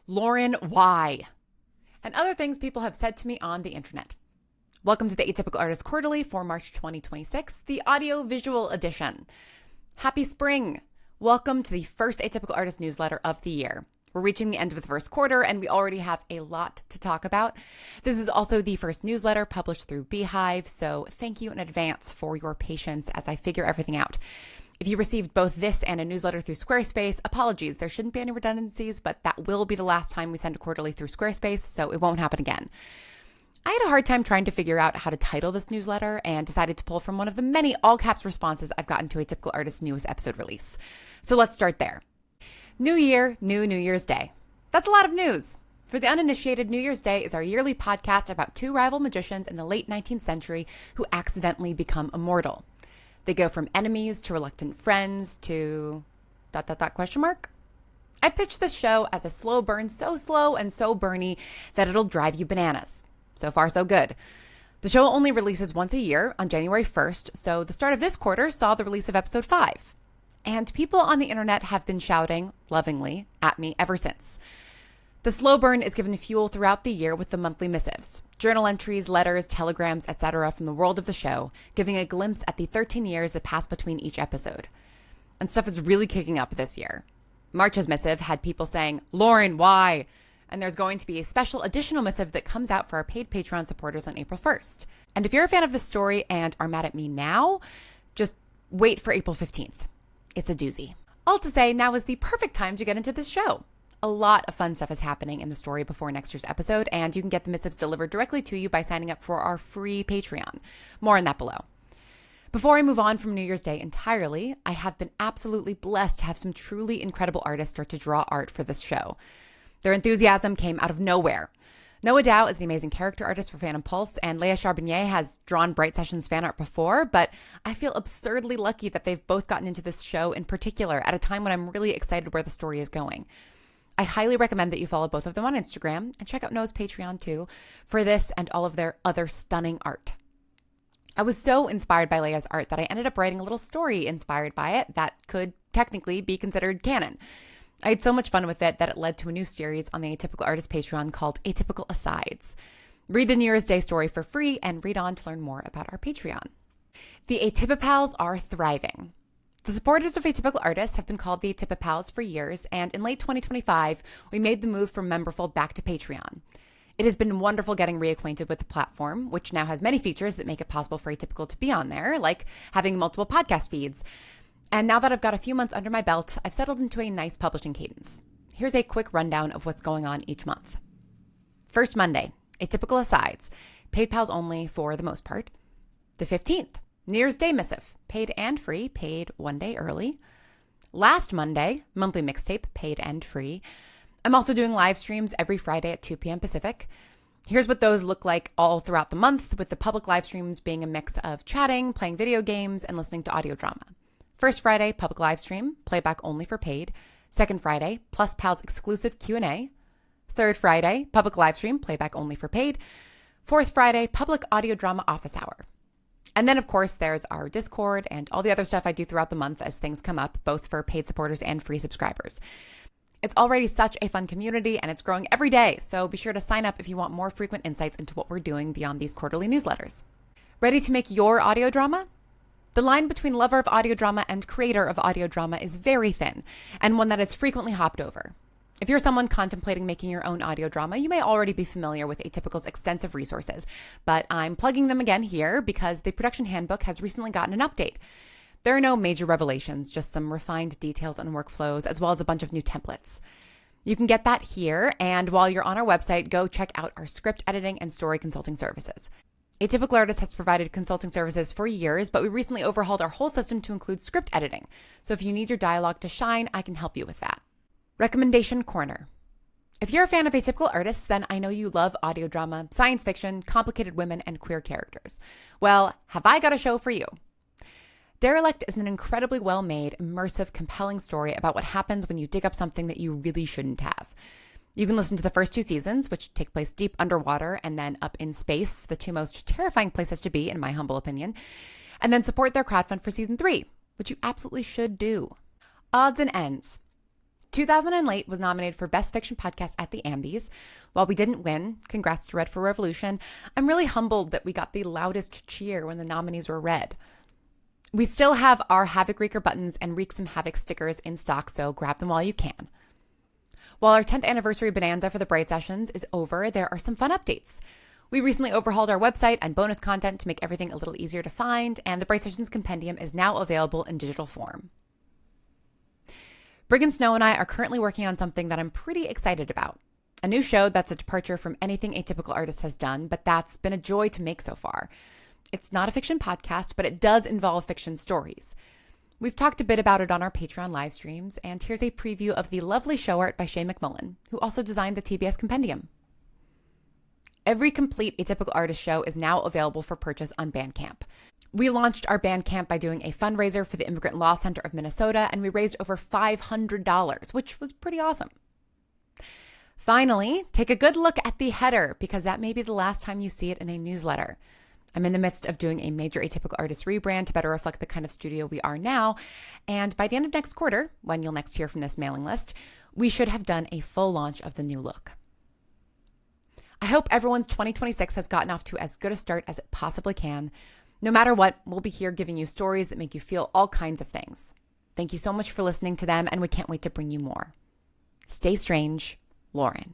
Lauren, why? And other things people have said to me on the internet. Welcome to the Atypical Artist Quarterly for March 2026, the audio-visual edition. Happy spring! Welcome to the first Atypical Artist newsletter of the year. We're reaching the end of the first quarter, and we already have a lot to talk about. This is also the first newsletter published through Beehive, so thank you in advance for your patience as I figure everything out. If you received both this and a newsletter through Squarespace, apologies, there shouldn't be any redundancies, but that will be the last time we send a quarterly through Squarespace, so it won't happen again. I had a hard time trying to figure out how to title this newsletter and decided to pull from one of the many all-caps responses I've gotten to Atypical Artist's newest episode release. So let's start there. New Year, New Year's Day. That's a lot of news. For the uninitiated, New Year's Day is our yearly podcast about two rival magicians in the late 19th century who accidentally become immortal. They go from enemies to reluctant friends to ... I've pitched this show as a slow burn, so slow and so burny that it'll drive you bananas. So far, so good. The show only releases once a year on January 1st, so the start of this quarter saw the release of episode 5. And people on the internet have been shouting, lovingly, at me ever since. The slow burn is given fuel throughout the year with the monthly missives, journal entries, letters, telegrams, etc. from the world of the show, giving a glimpse at the 13 years that passed between each episode. And stuff is really kicking up this year. March's missive had people saying, Lauren, why? And there's going to be a special additional missive that comes out for our paid Patreon supporters on April 1st. And if you're a fan of this story and are mad at me now, just wait for April 15th. It's a doozy. All to say, now is the perfect time to get into this show. A lot of fun stuff is happening in the story before next year's episode, and you can get the missives delivered directly to you by signing up for our free Patreon. More on that below. Before I move on from New Year's Day entirely, I have been absolutely blessed to have some truly incredible artists start to draw art for this show. Their enthusiasm came out of nowhere. Noah Dow is the amazing character artist for Phantom Pulse, and Leah Charbonnier has drawn Bright Sessions fan art before, but I feel absurdly lucky that they've both gotten into this show in particular at a time when I'm really excited where the story is going. I highly recommend that you follow both of them on Instagram and check out Noah's Patreon too for this and all of their other stunning art. I was so inspired by Leah's art that I ended up writing a little story inspired by it that could technically be considered canon. I had so much fun with it that it led to a new series on the Atypical Artist Patreon called Atypical Asides. Read the New Year's Day story for free and read on to learn more about our Patreon. The Atypipals are thriving. The supporters of Atypical Artists have been called the Atypipals for years, and in late 2025, we made the move from Memberful back to Patreon. It has been wonderful getting reacquainted with the platform, which now has many features that make it possible for Atypical to be on there, like having multiple podcast feeds. And now that I've got a few months under my belt, I've settled into a nice publishing cadence. Here's a quick rundown of what's going on each month. First Monday, Atypical Asides, paid pals only for the most part. The 15th, New Year's Day missive, paid and free, paid 1 day early. Last Monday, monthly mixtape, paid and free. I'm also doing live streams every Friday at 2 p.m. Pacific. Here's what those look like all throughout the month, with the public live streams being a mix of chatting, playing video games, and listening to audio drama. First Friday, public live stream, playback only for paid. Second Friday, Plus Pals exclusive Q&A. Third Friday, public live stream, playback only for paid. Fourth Friday, public audio drama office hour. And then, of course, there's our Discord and all the other stuff I do throughout the month as things come up, both for paid supporters and free subscribers. It's already such a fun community, and it's growing every day, so be sure to sign up if you want more frequent insights into what we're doing beyond these quarterly newsletters. Ready to make your audio drama? The line between lover of audio drama and creator of audio drama is very thin, and one that is frequently hopped over. If you're someone contemplating making your own audio drama, you may already be familiar with Atypical's extensive resources, but I'm plugging them again here because the production handbook has recently gotten an update. There are no major revelations, just some refined details and workflows, as well as a bunch of new templates. You can get that here, and while you're on our website, go check out our script editing and story consulting services. Atypical Artist has provided consulting services for years, but we recently overhauled our whole system to include script editing. So if you need your dialogue to shine, I can help you with that. Recommendation Corner. If you're a fan of Atypical Artists, then I know you love audio drama, science fiction, complicated women, and queer characters. Well, have I got a show for you? Derelict is an incredibly well-made, immersive, compelling story about what happens when you dig up something that you really shouldn't have. You can listen to the first 2 seasons, which take place deep underwater and then up in space, the 2 most terrifying places to be, in my humble opinion, and then support their crowdfund for season 3, which you absolutely should do. Odds and ends. 2000 and Late was nominated for Best Fiction Podcast at the Ambies. While we didn't win, congrats to Read for Revolution, I'm really humbled that we got the loudest cheer when the nominees were read. We still have our Havoc Wreaker buttons and Wreak Some Havoc stickers in stock, so grab them while you can. While our 10th anniversary bonanza for the Bright Sessions is over, there are some fun updates. We recently overhauled our website and bonus content to make everything a little easier to find, and the Bright Sessions Compendium is now available in digital form. Brig and Snow and I are currently working on something that I'm pretty excited about. A new show that's a departure from anything Atypical Artist has done, but that's been a joy to make so far. It's not a fiction podcast, but it does involve fiction stories. We've talked a bit about it on our Patreon live streams, and here's a preview of the lovely show art by Shay McMullen, who also designed the TBS Compendium. Every complete Atypical Artist show is now available for purchase on Bandcamp. We launched our Bandcamp by doing a fundraiser for the Immigrant Law Center of Minnesota, and we raised over $500, which was pretty awesome. Finally, take a good look at the header, because that may be the last time you see it in a newsletter. I'm in the midst of doing a major Atypical Artist rebrand to better reflect the kind of studio we are now, and by the end of next quarter, when you'll next hear from this mailing list, we should have done a full launch of the new look. I hope everyone's 2026 has gotten off to as good a start as it possibly can. No matter what, we'll be here giving you stories that make you feel all kinds of things. Thank you so much for listening to them, and we can't wait to bring you more. Stay strange, Lauren.